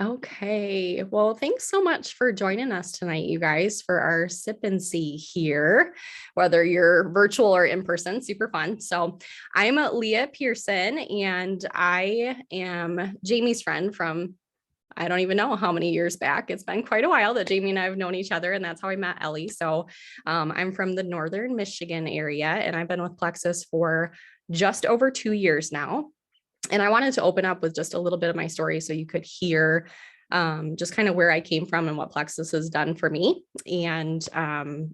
Okay. Well, thanks so much for joining us tonight, you guys, for our sip and see here, whether you're virtual or in person, super fun. So, I'm Leah Pearson, and I am Jamie's friend from I don't even know how many years back. It's been quite a while that Jamie and I have known each other, and that's how I met Ellie. So, I'm from the northern Michigan area, and I've been with Plexus for just over 2 years now. And I wanted to open up with just a little bit of my story so you could hear just kind of where I came from and what Plexus has done for me. And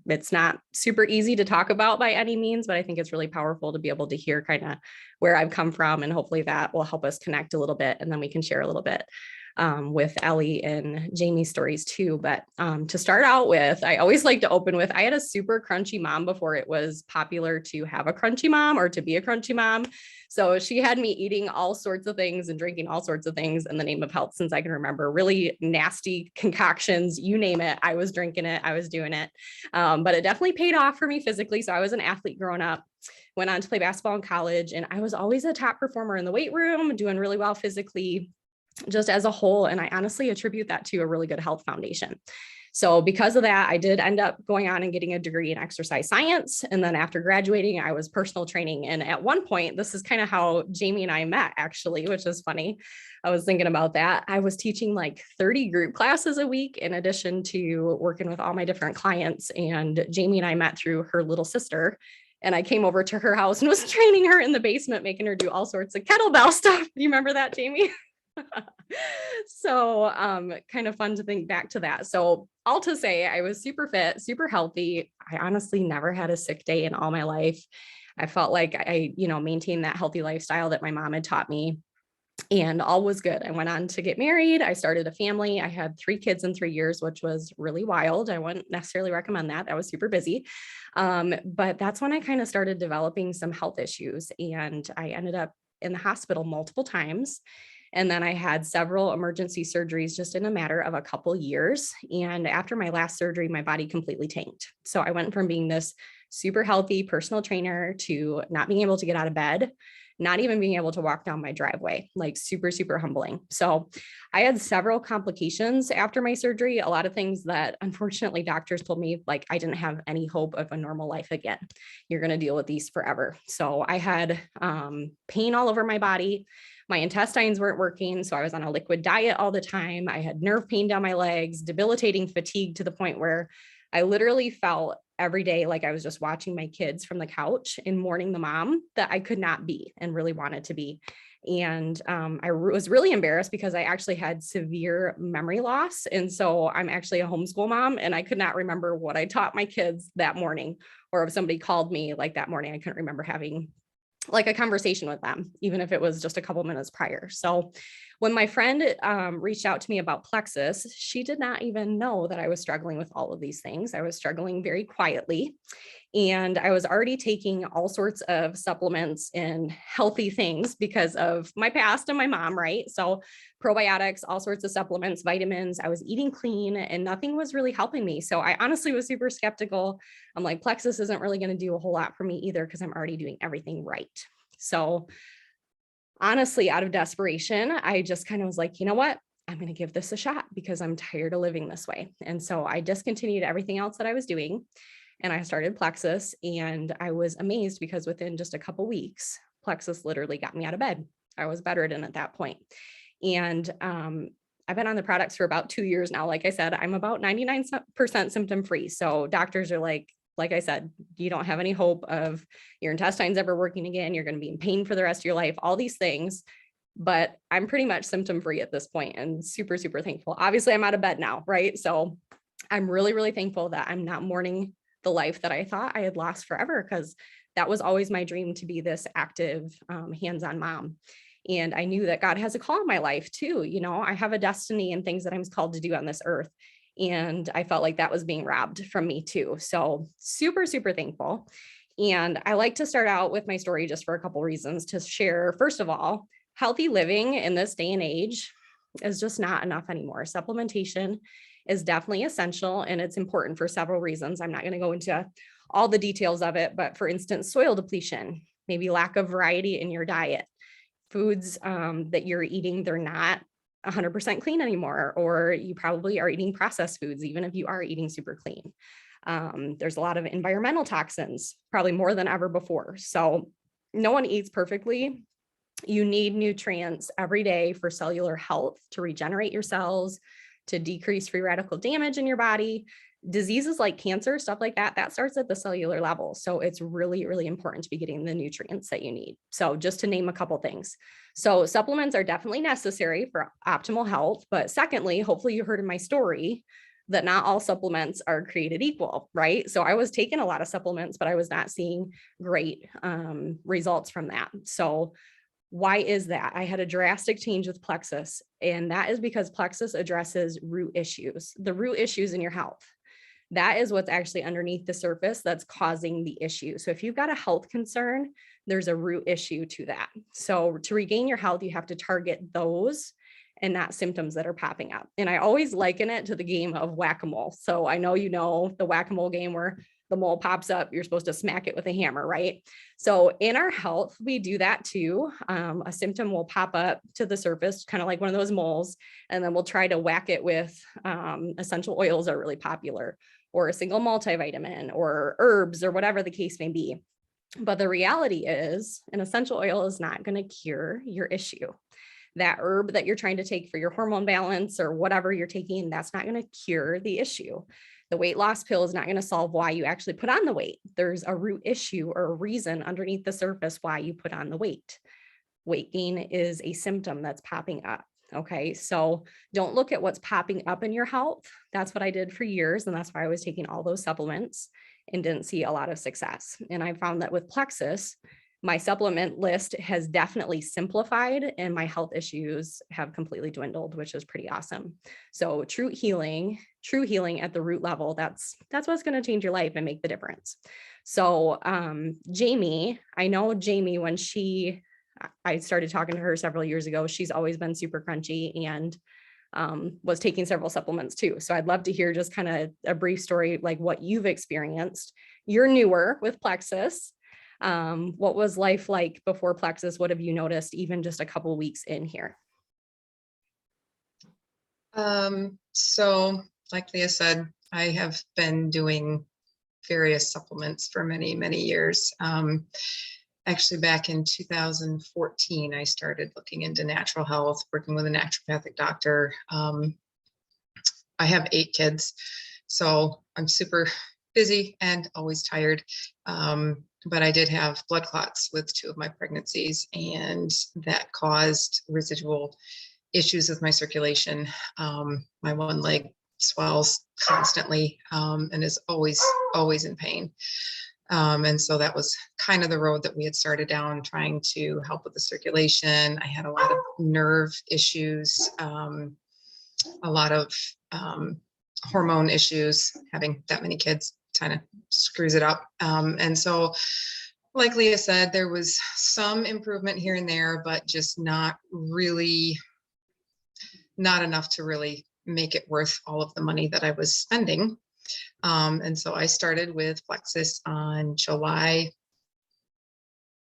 it's not super easy to talk about by any means, but I think it's really powerful to be able to hear kind of where I've come from. And hopefully that will help us connect a little bit. And then we can share a little bit with Ellie and Jamie's stories too. But to start out with, I always like to open with, I had a super crunchy mom before it was popular to have a crunchy mom or to be a crunchy mom. So she had me eating all sorts of things and drinking all sorts of things in the name of health since I can remember. Really nasty concoctions, you name it. I was drinking it, I was doing it. But it definitely paid off for me physically. So I was an athlete growing up, went on to play basketball in college, and I was always a top performer in the weight room, doing really well physically, just as a whole. And I honestly attribute that to a really good health foundation. So because of that, I did end up going on and getting a degree in exercise science. And then after graduating, I was personal training. And at one point, this is kind of how Jamie and I met, actually, which is funny. I was thinking about that. I was teaching like 30 group classes a week in addition to working with all my different clients. And Jamie and I met through her little sister. And I came over to her house and was training her in the basement, making her do all sorts of kettlebell stuff. Do you remember that, Jamie? So kind of fun to think back to that. So all to say, I was super fit, super healthy. I honestly never had a sick day in all my life. I felt like I maintained that healthy lifestyle that my mom had taught me, and all was good. I went on to get married. I started a family. I had 3 kids in 3 years, which was really wild. I wouldn't necessarily recommend that. I was super busy. But that's when I kind of started developing some health issues, and I ended up in the hospital multiple times. And then I had several emergency surgeries just in a matter of a couple years. And after my last surgery, my body completely tanked. So I went from being this super healthy personal trainer to not being able to get out of bed, not even being able to walk down my driveway, like super, super humbling. So I had several complications after my surgery, a lot of things that unfortunately doctors told me, like, I didn't have any hope of a normal life again. You're going to deal with these forever. So I had pain all over my body. My intestines weren't working, so I was on a liquid diet all the time. I had nerve pain down my legs, debilitating fatigue to the point where I literally felt every day like I was just watching my kids from the couch and mourning the mom that I could not be and really wanted to be. And I was really embarrassed because I actually had severe memory loss. And so I'm actually a homeschool mom, and I could not remember what I taught my kids that morning, or if somebody called me like that morning, I couldn't remember having like a conversation with them, even if it was just a couple minutes prior. So when my friend reached out to me about Plexus, she did not even know that I was struggling with all of these things. I was struggling very quietly. And I was already taking all sorts of supplements and healthy things because of my past and my mom, right? So probiotics, all sorts of supplements, vitamins. I was eating clean and nothing was really helping me. So I honestly was super skeptical. I'm like, Plexus isn't really going to do a whole lot for me either because I'm already doing everything right. So honestly, out of desperation, I just kind of was like, you know what? I'm going to give this a shot because I'm tired of living this way. And so I discontinued everything else that I was doing. And I started Plexus, and I was amazed because within just a couple weeks, Plexus literally got me out of bed. I was bedridden at that point. And I've been on the products for about 2 years now. Like I said, I'm about 99% symptom free. So doctors are like I said, you don't have any hope of your intestines ever working again. You're going to be in pain for the rest of your life, all these things. But I'm pretty much symptom free at this point and super, super thankful. Obviously, I'm out of bed now, right? So I'm really, really thankful that I'm not mourning the life that I thought I had lost forever, because that was always my dream, to be this active, hands-on mom. And I knew that God has a call in my life too. You know, I have a destiny and things that I'm called to do on this earth. And I felt like that was being robbed from me too. So super, super thankful. And I like to start out with my story just for a couple reasons to share. First of all, healthy living in this day and age is just not enough anymore. Supplementation is definitely essential, and it's important for several reasons. I'm not going to go into all the details of it, but for instance, soil depletion, maybe lack of variety in your diet, foods that you're eating, they're not 100% clean anymore, or you probably are eating processed foods, even if you are eating super clean. There's a lot of environmental toxins, probably more than ever before. So no one eats perfectly. You need nutrients every day for cellular health, to regenerate your cells, to decrease free radical damage in your body. Diseases like cancer, stuff like that, that starts at the cellular level. So it's really, really important to be getting the nutrients that you need. So just to name a couple things. So supplements are definitely necessary for optimal health. But secondly, hopefully you heard in my story that not all supplements are created equal, right? So I was taking a lot of supplements, but I was not seeing great results from that. So why is that? I had a drastic change with Plexus, and that is because Plexus addresses root issues, the root issues in your health. That is what's actually underneath the surface that's causing the issue. So if you've got a health concern, there's a root issue to that. So to regain your health, you have to target those and not symptoms that are popping up. And I always liken it to the game of whack-a-mole. So I know you know the whack-a-mole game where the mole pops up, you're supposed to smack it with a hammer, right? So in our health, we do that too. A symptom will pop up to the surface, kind of like one of those moles, and then we'll try to whack it with essential oils are really popular, or a single multivitamin, or herbs, or whatever the case may be. But the reality is, an essential oil is not going to cure your issue. That herb that you're trying to take for your hormone balance or whatever you're taking, that's not going to cure the issue. The weight loss pill is not going to solve why you actually put on the weight. There's a root issue or a reason underneath the surface why you put on the weight. Weight gain is a symptom that's popping up. Okay, so don't look at what's popping up in your health. That's what I did for years. And that's why I was taking all those supplements and didn't see a lot of success. And I found that with Plexus, my supplement list has definitely simplified and my health issues have completely dwindled, which is pretty awesome. So true healing at the root level, that's what's going to change your life and make the difference. So Jamie, I know Jamie, when I started talking to her several years ago, she's always been super crunchy and was taking several supplements too. So I'd love to hear just kind of a brief story, like what you've experienced. You're newer with Plexus. What was life like before Plexus? What have you noticed even just a couple of weeks in here? So like Leah said, I have been doing various supplements for many, many years. Actually, back in 2014, I started looking into natural health, working with a naturopathic doctor. I have 8 kids, so I'm super busy and always tired. But I did have blood clots with 2 of my pregnancies, and that caused residual issues with my circulation. My one leg swells constantly and is always in pain. And so that was kind of the road that we had started down, trying to help with the circulation. I had a lot of nerve issues, a lot of hormone issues. Having that many kids kind of screws it up. And so, like Leah said, there was some improvement here and there, but just not enough to really make it worth all of the money that I was spending. And so I started with Plexus on July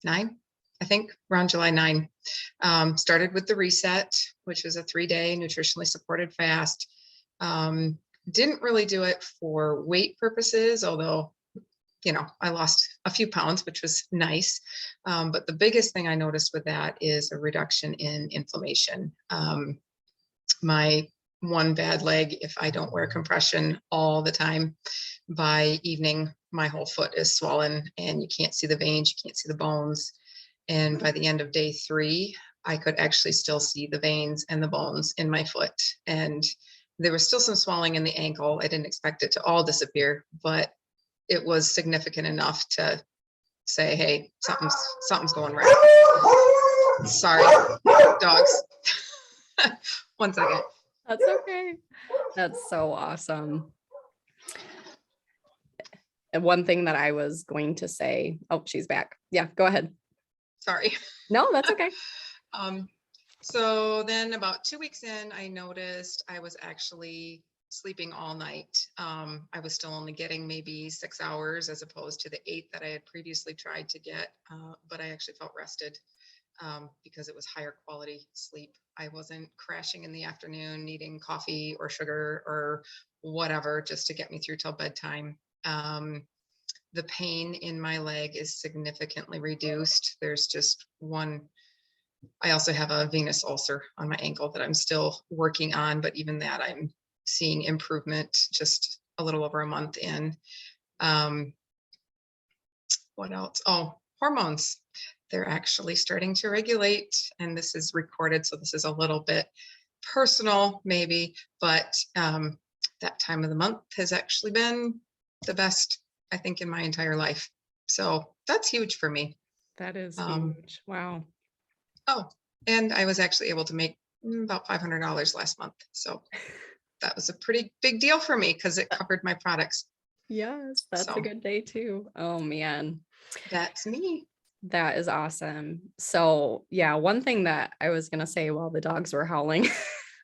9, I think, around July 9. Started with the reset, which was a 3-day nutritionally supported fast. Didn't really do it for weight purposes, although, I lost a few pounds, which was nice. But the biggest thing I noticed with that is a reduction in inflammation. My one bad leg, if I don't wear compression all the time, by evening, my whole foot is swollen and you can't see the veins, you can't see the bones. And by the end of day 3, I could actually still see the veins and the bones in my foot. And there was still some swelling in the ankle. I didn't expect it to all disappear, but it was significant enough to say, hey, something's going right. Sorry, dogs. 1 second. That's okay. That's so awesome. And one thing that I was going to say, oh, she's back. Yeah, go ahead. Sorry. No, that's okay. So then about 2 weeks in, I noticed I was actually sleeping all night. I was still only getting maybe 6 hours as opposed to the 8 that I had previously tried to get, but I actually felt rested. because it was higher quality sleep. I wasn't crashing in the afternoon, needing coffee or sugar or whatever just to get me through till bedtime. The pain in my leg is significantly reduced. There's just one. I also have a venous ulcer on my ankle that I'm still working on, but even that I'm seeing improvement just a little over a month in. What else? Oh, hormones. They're actually starting to regulate, and this is recorded, so this is a little bit personal maybe, but that time of the month has actually been the best, I think, in my entire life. So that's huge for me. That is huge. Wow. Oh, and I was actually able to make about $500 last month. So that was a pretty big deal for me because it covered my products. Yes, that's a So good day too. Oh man. that's me. That is awesome. So yeah, one thing that I was gonna say while the dogs were howling,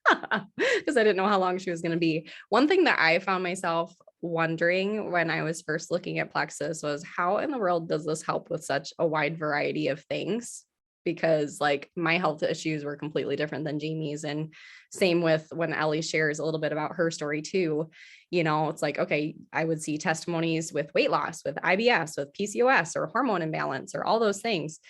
because I didn't know how long she was gonna be. One thing that I found myself wondering when I was first looking at Plexus was how in the world does this help with such a wide variety of things? Because like my health issues were completely different than Jamie's. And same with when Ellie shares a little bit about her story too. It's like, okay, I would see testimonies with weight loss, with IBS, with PCOS or hormone imbalance or all those things.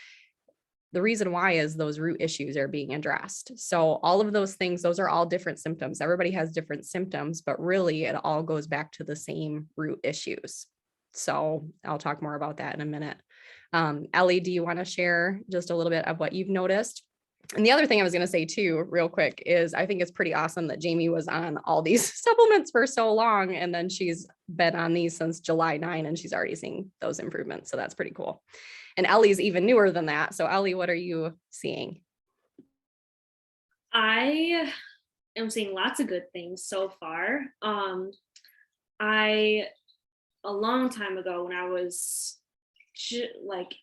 The reason why is those root issues are being addressed. So all of those things, those are all different symptoms. Everybody has different symptoms, but really it all goes back to the same root issues. So I'll talk more about that in a minute. Ellie, do you want to share just a little bit of what you've noticed? And the other thing I was going to say too, real quick, is I think it's pretty awesome that Jamie was on all these supplements for so long. And then she's been on these since July 9 and she's already seeing those improvements. So that's pretty cool. And Ellie's even newer than that. So Ellie, what are you seeing? I am seeing lots of good things so far. A long time ago when I was like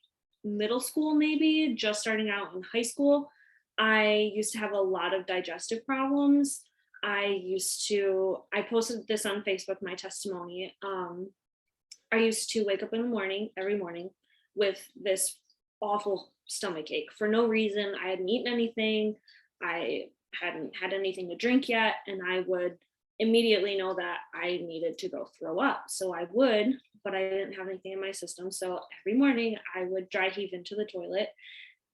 middle school, maybe just starting out in high school, I used to have a lot of digestive problems. I posted this on Facebook, my testimony. I used to wake up in the morning, every morning, with this awful stomach ache for no reason. I hadn't eaten anything. I hadn't had anything to drink yet. And I would immediately know that I needed to go throw up. So I would, but I didn't have anything in my system. So every morning I would dry heave into the toilet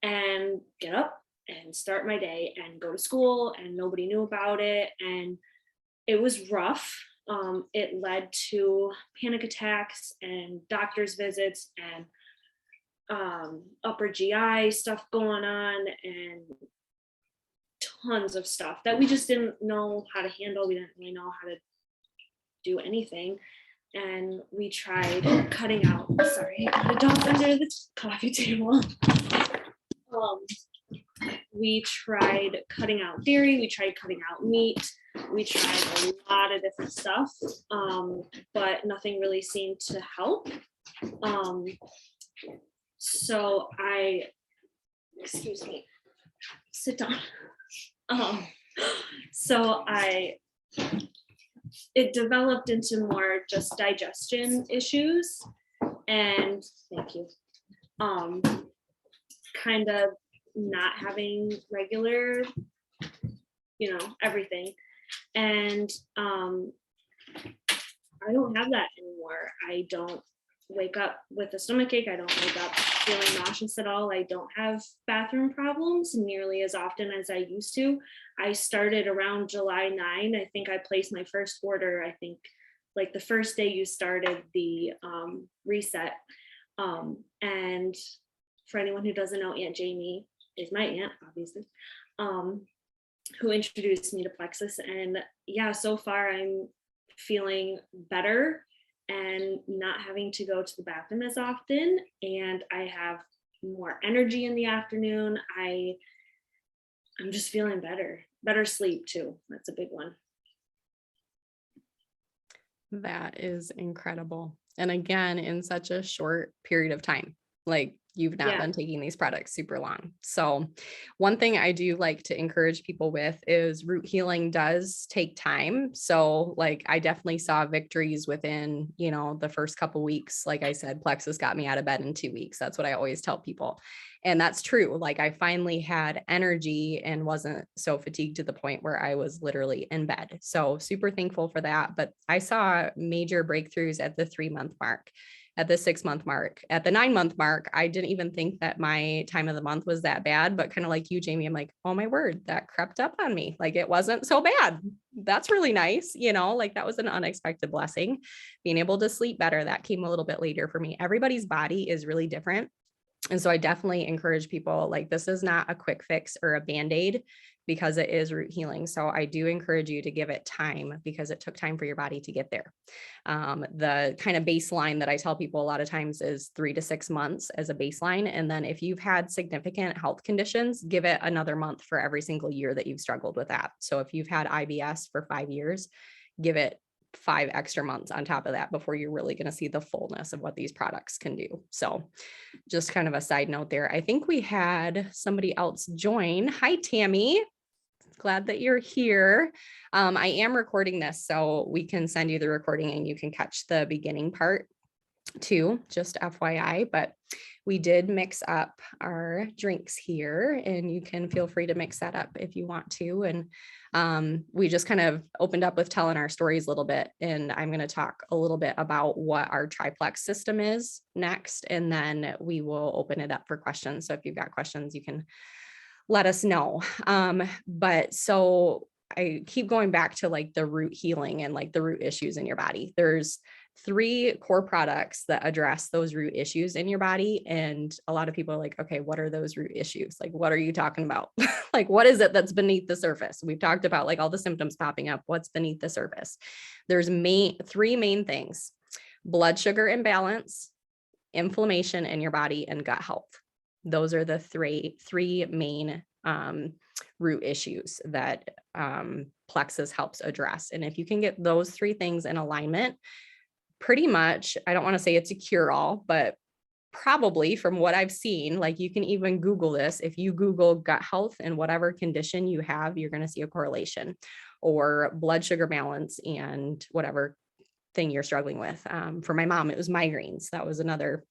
and get up and start my day and go to school, and nobody knew about it. And it was rough. It led to panic attacks and doctor's visits and upper GI stuff going on and tons of stuff that we just didn't know how to handle. We didn't really know how to do anything. And we tried cutting out, sorry, I got a dog under the coffee table. We tried cutting out dairy, we tried cutting out meat, we tried a lot of different stuff, but nothing really seemed to help. So excuse me, sit down. It developed into more just digestion issues, and thank you. Kind of not having regular, everything. And I don't have that anymore. I don't wake up with a stomach ache. I don't wake up feeling nauseous at all. I don't have bathroom problems nearly as often as I used to. I started around July 9. I think I placed my first order, I think like the first day you started the reset. And for anyone who doesn't know, Aunt Jamie is my aunt, obviously, who introduced me to Plexus. And yeah, so far I'm feeling better and not having to go to the bathroom as often. And I have more energy in the afternoon. I'm just feeling better sleep too. That's a big one. That is incredible. And again, in such a short period of time, like you've not been taking these products super long. So one thing I do like to encourage people with is root healing does take time. So like I definitely saw victories within, the first couple weeks. Like I said, Plexus got me out of bed in 2 weeks. That's what I always tell people. And that's true. Like I finally had energy and wasn't so fatigued to the point where I was literally in bed. So super thankful for that. But I saw major breakthroughs at the 3-month mark, at the 6-month mark, at the 9-month mark. I didn't even think that my time of the month was that bad, but kind of like you, Jamie, I'm like, oh my word, that crept up on me. Like it wasn't so bad. That's really nice. Like that was an unexpected blessing. Being able to sleep better, that came a little bit later for me. Everybody's body is really different. And so I definitely encourage people, like, this is not a quick fix or a band-aid because it is root healing. So I do encourage you to give it time because it took time for your body to get there. The kind of baseline that I tell people a lot of times is 3 to 6 months as a baseline. And then if you've had significant health conditions, give it another month for every single year that you've struggled with that. So if you've had IBS for 5 years, give it 5 extra months on top of that before you're really going to see the fullness of what these products can do. So just kind of a side note there. I think we had somebody else join. Hi, Tammy. Glad that you're here. I am recording this, so we can send you the recording and you can catch the beginning part too, just FYI. But we did mix up our drinks here, and you can feel free to mix that up if you want to. And we just kind of opened up with telling our stories a little bit, and I'm going to talk a little bit about what our triplex system is next, and then we will open it up for questions. So if you've got questions, you can let us know. But so I keep going back to like the root healing and like the root issues in your body. There's 3 core products that address those root issues in your body. And a lot of people are like, okay, what are those root issues? Like, what are you talking about? Like, what is it that's beneath the surface? We've talked about like all the symptoms popping up. What's beneath the surface? There's 3 main things: blood sugar imbalance, inflammation in your body, and gut health. Those are the three main root issues that Plexus helps address. And if you can get those 3 things in alignment, pretty much, I don't want to say it's a cure-all, but probably from what I've seen, like you can even Google this. If you Google gut health and whatever condition you have, you're going to see a correlation, or blood sugar balance and whatever thing you're struggling with. For my mom, it was migraines. That was another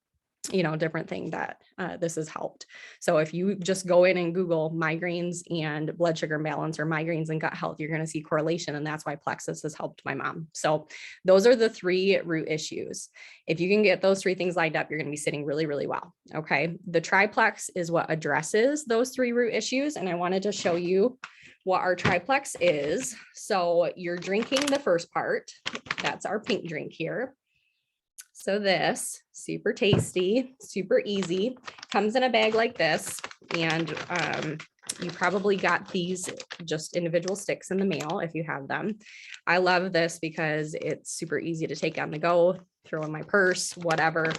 different thing that this has helped. So if you just go in and Google migraines and blood sugar imbalance or migraines and gut health, you're going to see correlation. And that's why Plexus has helped my mom. So those are the 3 root issues. If you can get those 3 things lined up, you're going to be sitting really, really well. Okay. The triplex is what addresses those 3 root issues. And I wanted to show you what our triplex is. So you're drinking the first part. That's our pink drink here. So this, super tasty, super easy, comes in a bag like this. And you probably got these just individual sticks in the mail if you have them. I love this because it's super easy to take on the go, throw in my purse, whatever.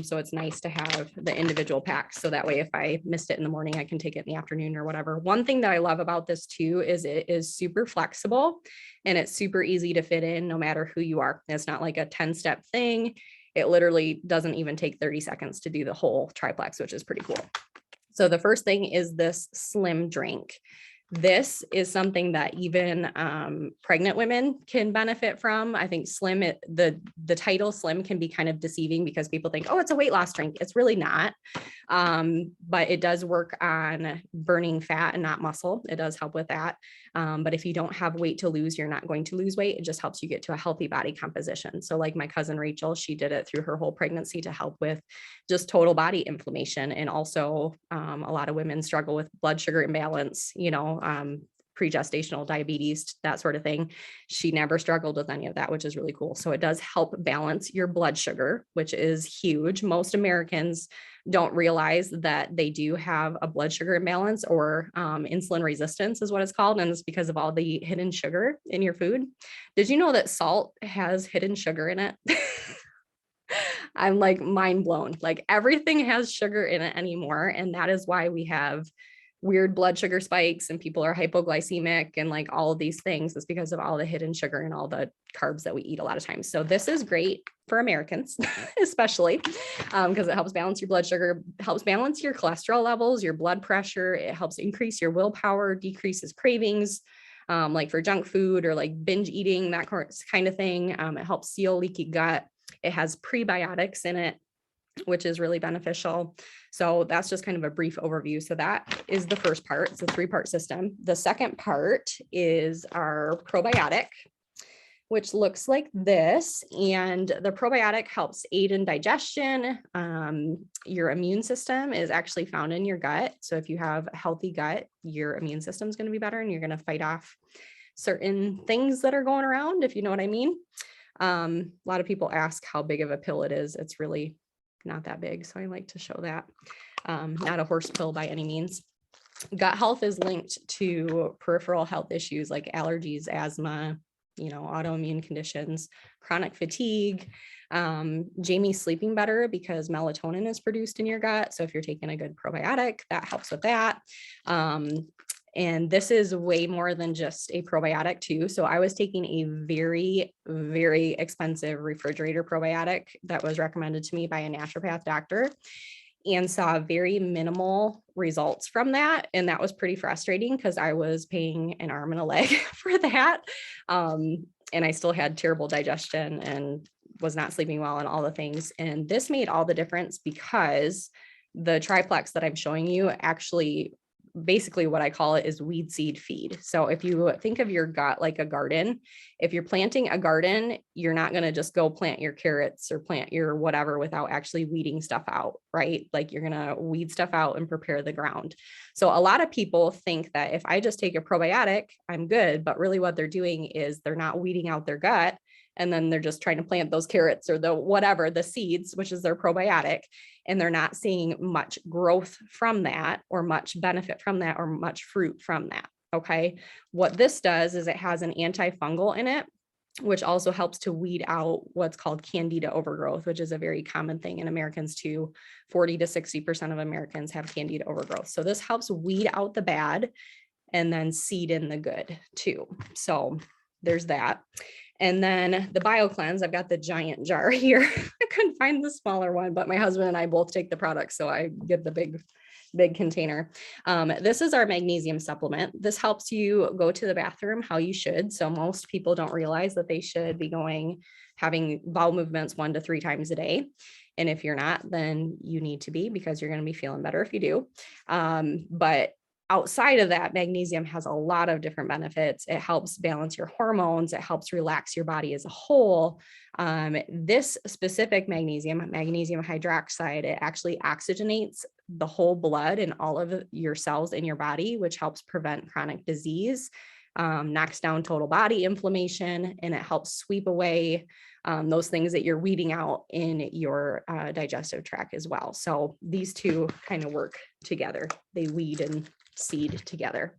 So it's nice to have the individual packs. So that way, if I missed it in the morning, I can take it in the afternoon or whatever. One thing that I love about this too is it is super flexible and it's super easy to fit in no matter who you are. It's not like a 10-step thing. It literally doesn't even take 30 seconds to do the whole triplex, which is pretty cool. So the first thing is this slim drink. This is something that even pregnant women can benefit from. I think slim, the title slim can be kind of deceiving because people think, oh, it's a weight loss drink. It's really not. But it does work on burning fat and not muscle. It does help with that. But if you don't have weight to lose, you're not going to lose weight. It just helps you get to a healthy body composition. So like my cousin Rachel, she did it through her whole pregnancy to help with just total body inflammation. And also a lot of women struggle with blood sugar imbalance, pre-gestational diabetes, that sort of thing. She never struggled with any of that, which is really cool. So it does help balance your blood sugar, which is huge. Most Americans don't realize that they do have a blood sugar imbalance, or insulin resistance is what it's called. And it's because of all the hidden sugar in your food. Did you know that salt has hidden sugar in it? I'm like mind blown. Like everything has sugar in it anymore. And that is why we have weird blood sugar spikes and people are hypoglycemic and like all of these things. Is because of all the hidden sugar and all the carbs that we eat a lot of times. So this is great for Americans, especially because it helps balance your blood sugar, helps balance your cholesterol levels, your blood pressure. It helps increase your willpower, decreases cravings, like for junk food or like binge eating, that kind of thing. It helps seal leaky gut. It has prebiotics in it. which is really beneficial. So that's just kind of a brief overview. So that is the first part. It's a 3-part system. The second part is our probiotic, which looks like this. And the probiotic helps aid in digestion. Your immune system is actually found in your gut. So if you have a healthy gut, your immune system is going to be better and you're going to fight off certain things that are going around, if you know what I mean. A lot of people ask how big of a pill it is. It's really not that big. So I like to show that. Not a horse pill by any means. Gut health is linked to peripheral health issues like allergies, asthma, autoimmune conditions, chronic fatigue. Jamie's sleeping better because melatonin is produced in your gut. So if you're taking a good probiotic, that helps with that. And this is way more than just a probiotic too. So I was taking a very, very expensive refrigerator probiotic that was recommended to me by a naturopath doctor, and saw very minimal results from that. And that was pretty frustrating because I was paying an arm and a leg for that. And I still had terrible digestion and was not sleeping well and all the things. And this made all the difference because the triplex that I'm showing you actually, basically what I call it is weed seed feed. So if you think of your gut like a garden, if you're planting a garden, you're not going to just go plant your carrots or plant your whatever without actually weeding stuff out, right? Like you're going to weed stuff out and prepare the ground. So a lot of people think that if I just take a probiotic, I'm good. But really what they're doing is they're not weeding out their gut. And then they're just trying to plant those carrots or the seeds, which is their probiotic. And they're not seeing much growth from that or much benefit from that or much fruit from that. Okay. What this does is it has an antifungal in it, which also helps to weed out what's called candida overgrowth, which is a very common thing in Americans too. 40 to 60% of Americans have candida overgrowth. So this helps weed out the bad and then seed in the good too. So there's that. And then the BioCleanse, I've got the giant jar here. I couldn't find the smaller one, but my husband and I both take the product, so I get the big container. This is our magnesium supplement. This helps you go to the bathroom how you should. So most people don't realize that they should be having bowel movements 1 to 3 times a day. And if you're not, then you need to be, because you're going to be feeling better if you do. But outside of that, magnesium has a lot of different benefits. It helps balance your hormones. It helps relax your body as a whole. This specific magnesium hydroxide, it actually oxygenates the whole blood and all of your cells in your body, which helps prevent chronic disease, knocks down total body inflammation, and it helps sweep away those things that you're weeding out in your digestive tract as well. So these two kind of work together. They weed and seed together.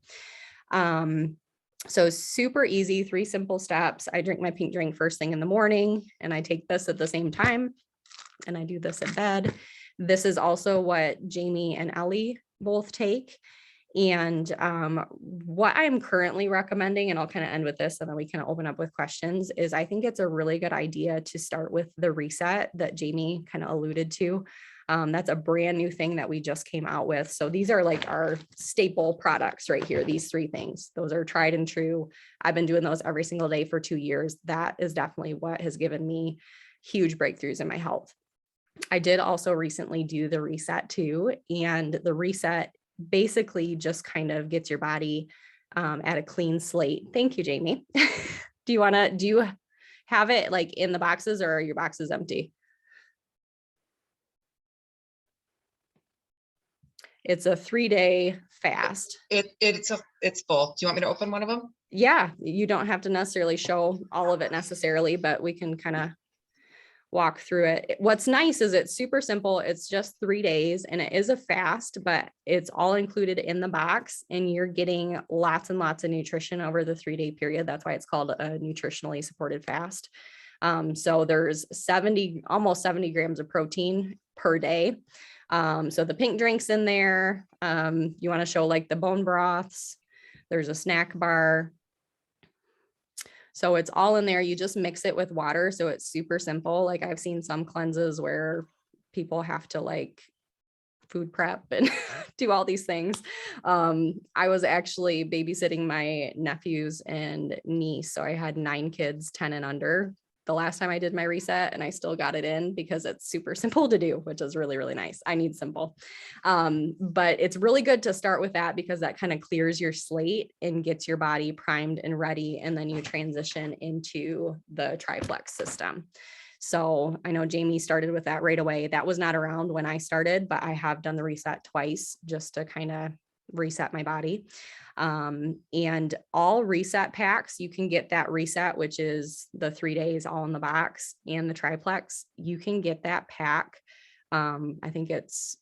So super easy, 3 simple steps. I drink my pink drink first thing in the morning, and I take this at the same time, and I do this in bed. This is also what Jamie and Ellie both take. And what I'm currently recommending, and I'll kind of end with this and then we can open up with questions, is I think it's a really good idea to start with the reset that Jamie kind of alluded to. That's a brand new thing that we just came out with. So these are like our staple products right here. These 3 things, those are tried and true. I've been doing those every single day for 2 years. That is definitely what has given me huge breakthroughs in my health. I did also recently do the reset too. And the reset basically just kind of gets your body at a clean slate. Thank you, Jamie. Do you have it like in the boxes, or are your boxes empty? It's a 3-day fast. It's full. Do you want me to open one of them? Yeah, you don't have to necessarily show all of it necessarily, but we can kind of walk through it. What's nice is it's super simple. It's just 3 days and it is a fast, but it's all included in the box and you're getting lots and lots of nutrition over the 3-day period. That's why it's called a nutritionally supported fast. So there's almost 70 grams of protein per day. So the pink drink's in there. You want to show like the bone broths. There's a snack bar. So it's all in there. You just mix it with water. So it's super simple. Like I've seen some cleanses where people have to like food prep and do all these things. I was actually babysitting my nephews and niece. So I had 9 kids, 10 and under. the last time I did my reset, and I still got it in because it's super simple to do, which is really, really nice. I need simple. But it's really good to start with that because that kind of clears your slate and gets your body primed and ready. And then you transition into the triplex system. So I know Jamie started with that right away. That was not around when I started, but I have done the reset twice just to kind of reset my body. And all reset packs, you can get that reset, which is the 3 days all in the box, and the triplex. You can get that pack. I think it's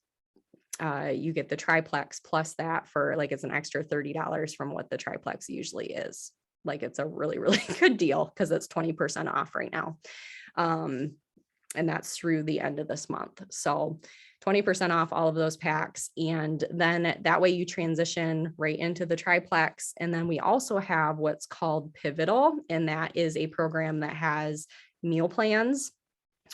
you get the triplex plus that for like, it's an extra $30 from what the triplex usually is. Like, it's a really, really good deal because it's 20% off right now. And that's through the end of this month. So 20% off all of those packs. And then that way you transition right into the triplex. And then we also have what's called Pivotal. And that is a program that has meal plans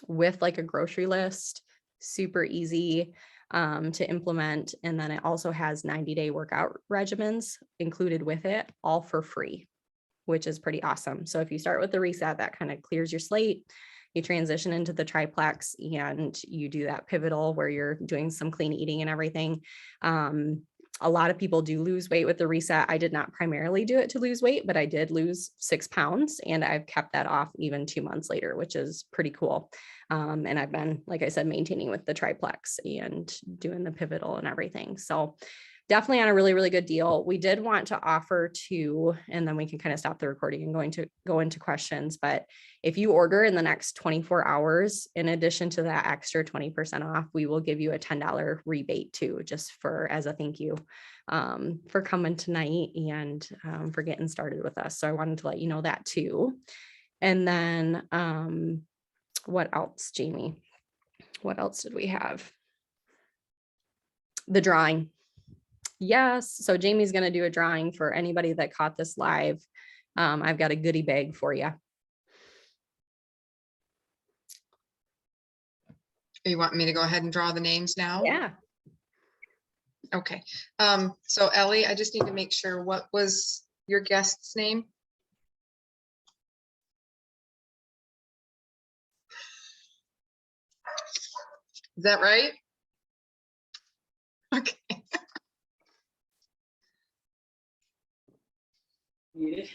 with like a grocery list, super easy to implement. And then it also has 90-day workout regimens included with it, all for free, which is pretty awesome. So if you start with the reset, that kind of clears your slate. You transition into the triplex and you do that pivotal where you're doing some clean eating and everything. A lot of people do lose weight with the reset. I did not primarily do it to lose weight, but I did lose 6 pounds and I've kept that off even 2 months later, which is pretty cool. And I've been, like I said, maintaining with the triplex and doing the pivotal and everything. So definitely on a really, really good deal. We did want to offer to, and then we can kind of stop the recording and go into questions. But if you order in the next 24 hours, in addition to that extra 20% off, we will give you a $10 rebate too, just for as a thank you for coming tonight and for getting started with us. So I wanted to let you know that too. And then what else, Jamie? What else did we have? The drawing. Yes. So Jamie's going to do a drawing for anybody that caught this live. I've got a goodie bag for you. You want me to go ahead and draw the names now? Yeah. Okay. So Ellie, I just need to make sure, what was your guest's name? Is that right? Okay. Muted.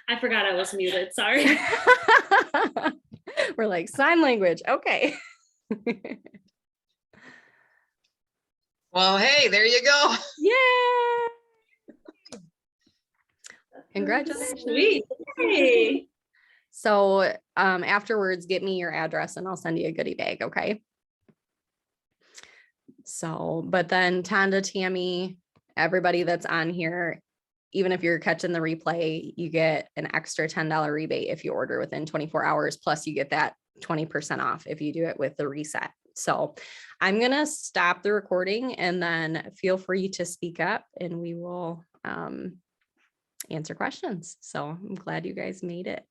I forgot I was muted. Sorry. We're like sign language. Okay. Well, hey, there you go. Yeah. Congratulations. Sweet. Hey. So afterwards, get me your address and I'll send you a goodie bag. Okay. So, but then Tonda, Tammy, everybody that's on here, even if you're catching the replay, you get an extra $10 rebate if you order within 24 hours. Plus you get that 20% off if you do it with the reset. So I'm going to stop the recording and then feel free to speak up and we will answer questions. So I'm glad you guys made it.